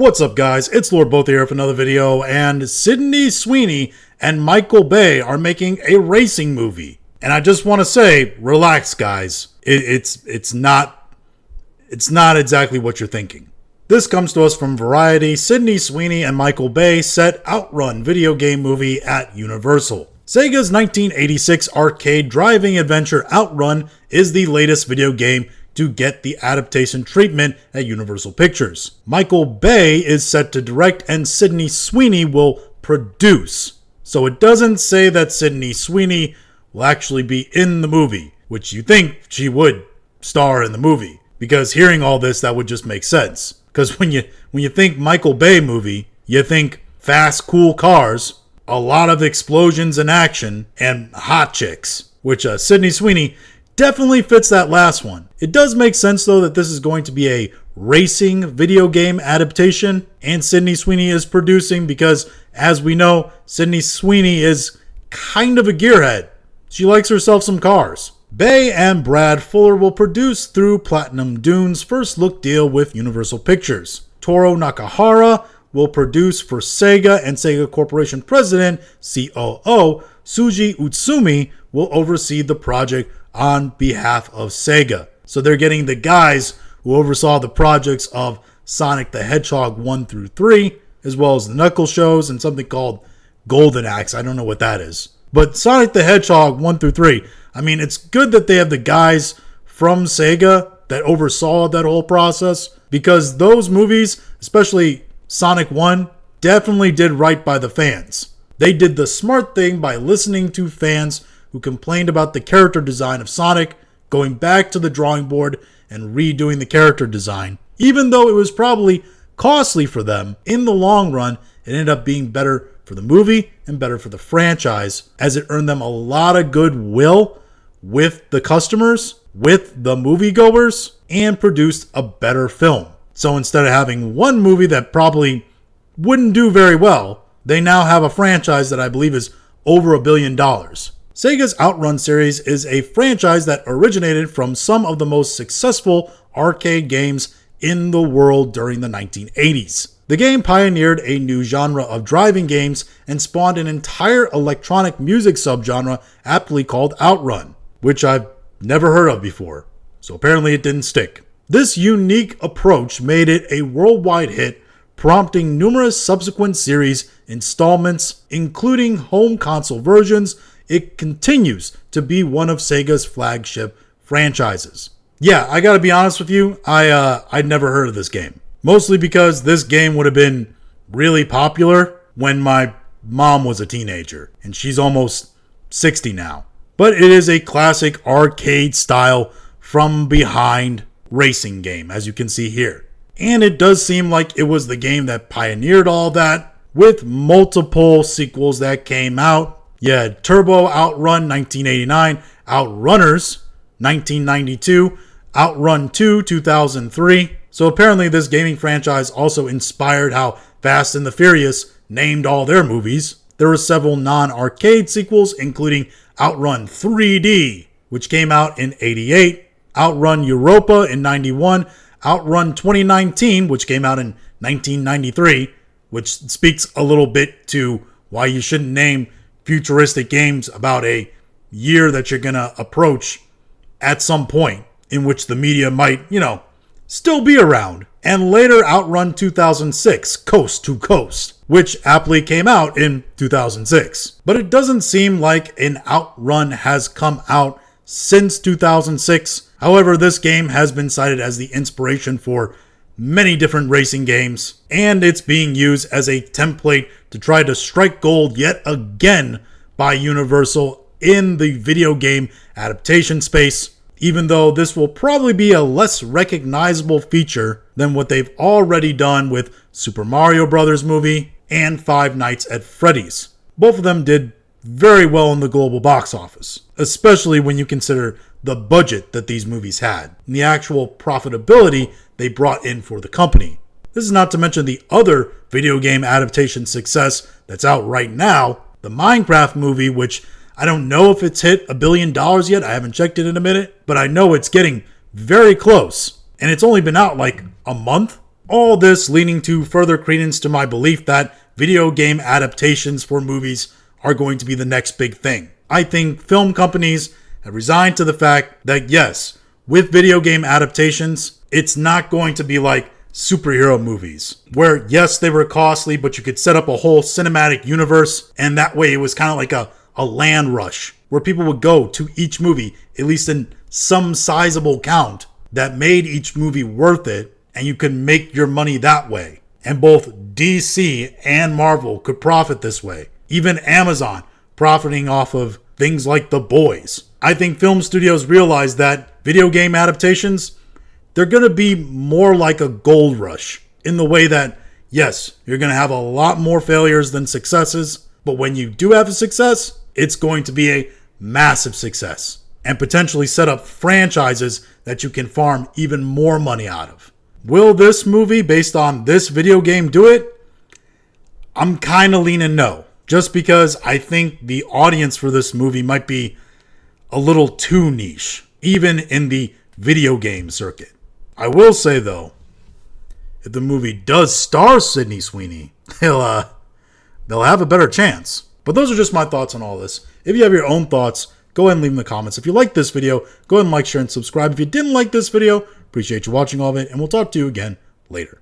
What's up, guys? It's Lord Both here for another video, and Sydney Sweeney and Michael Bay are making a racing movie. And I just want to say, relax, guys. It's not exactly what you're thinking. This comes to us from Variety. Sydney Sweeney and Michael Bay set OutRun video game movie at Universal. Sega's 1986 arcade driving adventure OutRun is the latest video game to get the adaptation treatment at Universal Pictures. Michael Bay is set to direct and Sydney Sweeney will produce. So it doesn't say that Sydney Sweeney will actually be in the movie, which you think she would star in the movie. Because hearing all this, that would just make sense. Because when you think Michael Bay movie, you think fast, cool cars, a lot of explosions and action, and hot chicks. Which Sydney Sweeney definitely fits that last one. It does make sense, though, that this is going to be a racing video game adaptation, and Sydney Sweeney is producing because, as we know, Sydney Sweeney is kind of a gearhead. She likes herself some cars. Bay and Brad Fuller will produce through Platinum Dune's first look deal with Universal Pictures. Toru Nakahara will produce for Sega, and Sega Corporation President, COO, Suji Utsumi, will oversee the project on behalf of Sega. So they're getting the guys who oversaw the projects of Sonic the Hedgehog 1 through 3, as well as the Knuckles shows and something called Golden Axe. I don't know what that is. But Sonic the Hedgehog 1 through 3, I mean, it's good that they have the guys from Sega that oversaw that whole process, because those movies, especially Sonic 1, definitely did right by the fans. They did the smart thing by listening to fans who complained about the character design of Sonic, going back to the drawing board and redoing the character design. Even though it was probably costly for them, in the long run, it ended up being better for the movie and better for the franchise, as it earned them a lot of goodwill with the customers, with the moviegoers, and produced a better film. So instead of having one movie that probably wouldn't do very well, they now have a franchise that I believe is over $1 billion. Sega's OutRun series is a franchise that originated from some of the most successful arcade games in the world during the 1980s. The game pioneered a new genre of driving games and spawned an entire electronic music subgenre aptly called OutRun, which I've never heard of before, so apparently it didn't stick. This unique approach made it a worldwide hit, prompting numerous subsequent series installments, including home console versions. It continues to be one of Sega's flagship franchises. Yeah, I gotta be honest with you, I'd never heard of this game. Mostly because this game would have been really popular when my mom was a teenager, and she's almost 60 now. But it is a classic arcade style from behind racing game, as you can see here. And it does seem like it was the game that pioneered all that, with multiple sequels that came out. You had Turbo OutRun 1989, OutRunners 1992, OutRun 2 2003. So apparently this gaming franchise also inspired how Fast and the Furious named all their movies. There were several non-arcade sequels, including OutRun 3D, which came out in 88, OutRun Europa in 91, OutRun 2019, which came out in 1993, which speaks a little bit to why you shouldn't name futuristic games about a year that you're going to approach at some point in which the media might, still be around. And later OutRun 2006, Coast to Coast, which aptly came out in 2006. But it doesn't seem like an OutRun has come out since 2006. However, this game has been cited as the inspiration for many different racing games, and it's being used as a template to try to strike gold yet again by Universal in the video game adaptation space, even though this will probably be a less recognizable feature than what they've already done with Super Mario Bros. Movie and Five Nights at Freddy's. Both of them did very well in the global box office, especially when you consider the budget that these movies had and the actual profitability they brought in for the company. This is not to mention the other video game adaptation success that's out right now, the Minecraft movie, which I don't know if it's hit $1 billion yet. I haven't checked it in a minute, but I know it's getting very close. And it's only been out like a month, All this leading to further credence to my belief that video game adaptations for movies are going to be the next big thing. I think film companies have resigned to the fact that yes, with video game adaptations, it's not going to be like superhero movies, where yes, they were costly, but you could set up a whole cinematic universe, and that way it was kind of like a land rush, where people would go to each movie, at least in some sizable count, that made each movie worth it, and you could make your money that way. And both DC and Marvel could profit this way. Even Amazon profiting off of things like The Boys. I think film studios realize that video game adaptations, they're going to be more like a gold rush in the way that, yes, you're going to have a lot more failures than successes, but when you do have a success, it's going to be a massive success and potentially set up franchises that you can farm even more money out of. Will this movie, based on this video game, do it? I'm kind of leaning no, just because I think the audience for this movie might be a little too niche, even in the video game circuit. I will say, though, if the movie does star Sydney Sweeney, they'll have a better chance. But those are just my thoughts on all this. If you have your own thoughts, go ahead and leave them in the comments. If you like this video, go ahead and like, share, and subscribe. If you didn't like this video, appreciate you watching all of it, and we'll talk to you again later.